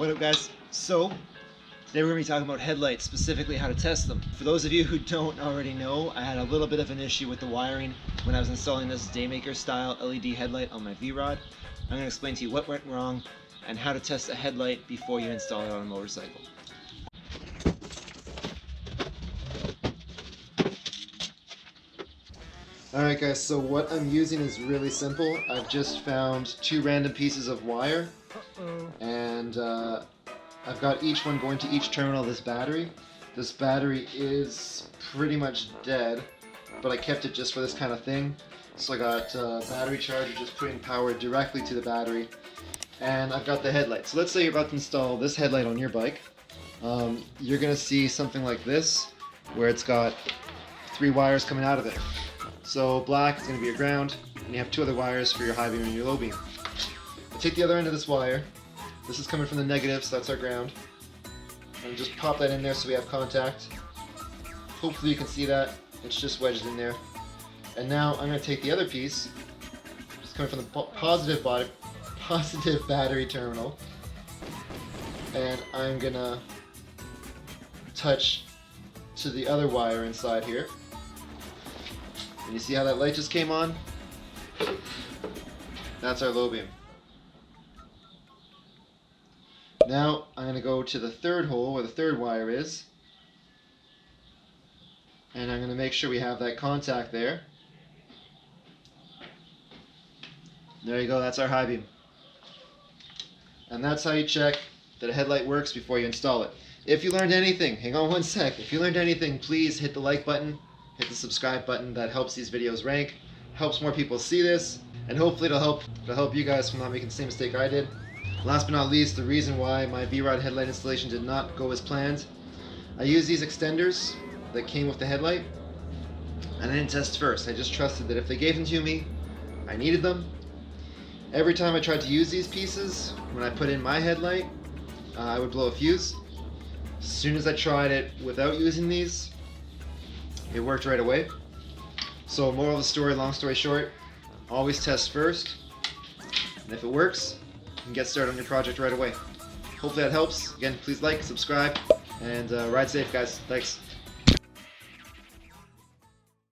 What up, guys? So today we're going to be talking about headlights, specifically how to test them. For those of you who don't already know, I had a little bit of an issue with the wiring when I was installing this Daymaker style LED headlight on my V-Rod. I'm going to explain to you what went wrong and how to test a headlight before you install it on a motorcycle. Alright guys, so what I'm using is really simple. I've just found two random pieces of wire and I've got each one going to each terminal of this battery. This battery is pretty much dead, but I kept it just for this kind of thing. So I got a battery charger just putting power directly to the battery, and I've got the headlight. So let's say you're about to install this headlight on your bike. You're going to see something like this where it's got three wires coming out of it. So black is going to be your ground, and you have two other wires for your high beam and your low beam. Take the other end of this wire. This is coming from the negative, so that's our ground. And just pop that in there so we have contact. Hopefully you can see that. It's just wedged in there. And now I'm going to take the other piece, which is coming from the positive battery terminal, and I'm going to touch to the other wire inside here. And you see how that light just came on? That's our low beam. Now I'm going to go to the third hole where the third wire is, and I'm going to make sure we have that contact there. There you go, that's our high beam. And that's how you check that a headlight works before you install it. If you learned anything, hang on one sec, if you learned anything, please hit the like button. Hit the subscribe button. That helps these videos rank, helps more people see this, and hopefully it'll help you guys from not making the same mistake I did. Last but not least, the reason why my V-Rod headlight installation did not go as planned. I used these extenders that came with the headlight, and I didn't test first. I just trusted that if they gave them to me, I needed them. Every time I tried to use these pieces, when I put in my headlight, I would blow a fuse. As soon as I tried it without using these, it worked right away. So moral of the story, long story short, always test first, and if it works, you can get started on your project right away. Hopefully that helps. Again, please like, subscribe, and ride safe, guys. Thanks.